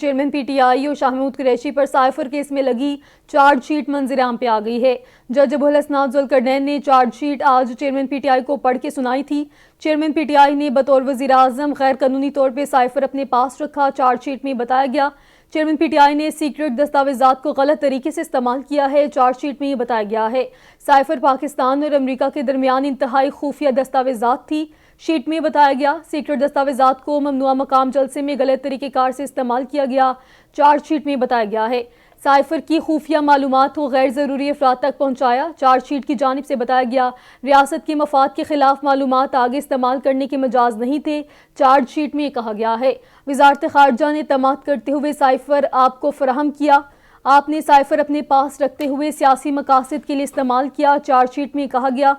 Chairman P T I اور شاہ محمود قریشی پر cipher case میں لگی چارج شیٹ منظر عام پہ آ گئی ہے۔ جج ابو الحسنات ذوالقرنین نے چارج شیٹ آج چیئرمین پی ٹی آئی کو پڑھ کے سنائی تھی۔ چیئرمین پی ٹی آئی نے بطور وزیر اعظم غیر قانونی طور پہ سائفر اپنے پاس رکھا۔ چارج شیٹ میں بتایا گیا چیئرمین پی ٹی آئی نے سیکرٹ دستاویزات کو غلط طریقے سے استعمال کیا ہے۔ چارج شیٹ میں یہ بتایا گیا ہے سائفر پاکستان اور امریکہ کے درمیان انتہائی خفیہ دستاویزات تھی۔ شیٹ میں بتایا گیا سیکرٹ دستاویزات کو ممنوعہ مقام جلسے میں غلط طریقہ کار سے استعمال کیا گیا۔ چارج شیٹ میں بتایا گیا ہے سائفر کی خفیہ معلومات کو غیر ضروری افراد تک پہنچایا۔ چارج شیٹ کی جانب سے بتایا گیا ریاست کے مفاد کے خلاف معلومات آگے استعمال کرنے کے مجاز نہیں تھے۔ چارج شیٹ میں کہا گیا ہے وزارت خارجہ نے تماد کرتے ہوئے سائفر آپ کو فراہم کیا۔ آپ نے سائفر اپنے پاس رکھتے ہوئے سیاسی مقاصد کے لیے استعمال کیا۔ چارج شیٹ میں کہا گیا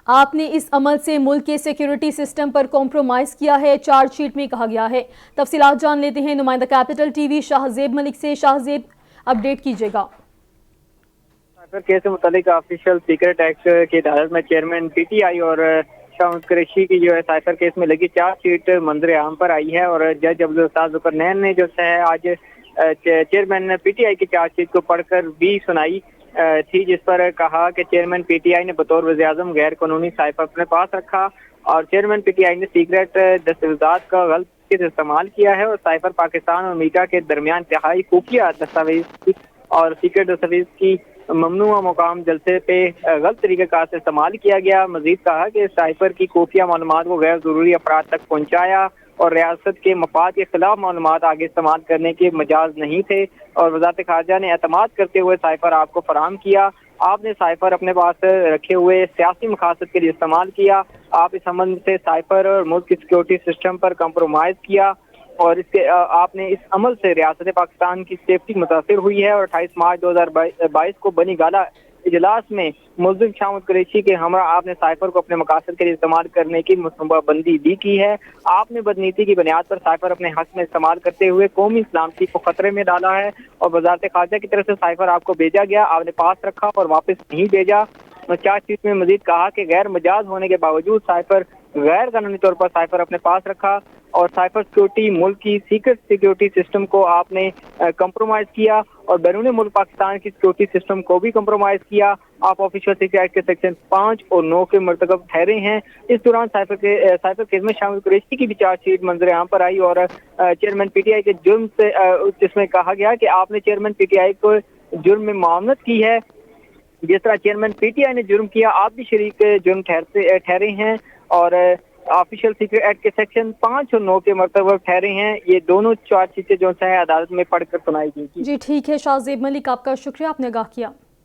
آپ نے اس عمل سے ملک کے سیکیورٹی سسٹم پر کمپرومائز کیا ہے۔ چارج شیٹ میں کہا گیا ہے تفصیلات جان لیتے ہیں نمائندہ کیپٹل ٹی وی شاہ زیب ملک سے۔ شاہ زیب اپڈیٹ کیجئے گا۔ سائفر کیس سے متعلق آفیشیل سیکرٹ ایکٹ کی عدالت میں چیئرمین پی ٹی آئی اور شاہ محمود قریشی کی سائفر کیس میں لگی چارج شیٹ منظر عام پر آئی ہے اور جج ابو الحسنات ذوالقرنین نے آج چیئرمین پی ٹی آئی کی چارج شیٹ کو پڑھ کر بھی سنائی تھی، جس پر کہا کہ چیئرمین پی ٹی آئی نے بطور وزیر اعظم غیر قانونی سائفر اپنے پاس رکھا اور چیئرمین پی ٹی آئی نے سیکرٹ دستاویزات کا غلط استعمال کیا ہے اور سائفر پاکستان اور امریکہ کے درمیان انتہائی خفیہ دستاویز اور سیکرٹ دستاویز کی ممنوعہ مقام جلسے پہ غلط طریقہ کار سے استعمال کیا گیا۔ مزید کہا کہ سائفر کی خفیہ معلومات کو غیر ضروری افراد تک پہنچایا اور ریاست کے مفاد کے خلاف معلومات آگے استعمال کرنے کے مجاز نہیں تھے اور وزارت خارجہ نے اعتماد کرتے ہوئے سائفر آپ کو فراہم کیا۔ آپ نے سائفر اپنے پاس رکھے ہوئے سیاسی مقاصد کے لیے استعمال کیا۔ آپ اس عمل سے سائفر اور ملک کی سیکورٹی سسٹم پر کمپرومائز کیا اور آپ نے اس عمل سے ریاست پاکستان کی سیفٹی متاثر ہوئی ہے اور 28 مارچ 2022 کو بنی گالہ اجلاس میں ملزم شاہ محمود قریشی کے ہمراہ آپ نے سائفر کو اپنے مقاصد کے لیے استعمال کرنے کی منصوبہ بندی بھی کی ہے۔ آپ نے بدنیتی کی بنیاد پر سائفر اپنے حق میں استعمال کرتے ہوئے قومی سلامتی کو خطرے میں ڈالا ہے اور وزارت خارجہ کی طرف سے سائفر آپ کو بھیجا گیا، آپ نے پاس رکھا اور واپس نہیں بھیجا۔ چارج شیٹ میں مزید کہا کہ غیر مجاز ہونے کے باوجود سائفر غیر قانونی طور پر سائفر اپنے پاس رکھا اور سائفر سیکورٹی ملک کی سیکرٹ سیکورٹی سسٹم کو آپ نے کمپرومائز کیا اور بیرون ملک پاکستان کی سیکورٹی سسٹم کو بھی کمپرومائز کیا۔ آپ آفیشیل سیکرٹ ایکٹ کے سیکشن 5 اور 9 کے مرتکب ٹھہرے ہیں۔ اس دوران سائفر کیس میں شاہ محمود قریشی کی بھی چارج شیٹ منظر عام پر آئی اور چیئرمین پی ٹی آئی کے جرم سے جس میں کہا گیا کہ آپ نے چیئرمین پی ٹی آئی کو جرم میں معاونت کی ہے۔ جس طرح چیئرمین پی ٹی آئی نے جرم کیا آپ بھی شریک جرم ٹھہرے ہیں اور آفیشیل سیکرٹ ایکٹ کے سیکشن 5 اور 9 کے مرتبہ ٹھہرے ہیں۔ یہ دونوں چارج شیٹیں عدالت میں پڑھ کر سنائی گئی۔ جی ٹھیک ہے شاہ زیب ملک، آپ کا شکریہ، آپ نے آگاہ کیا۔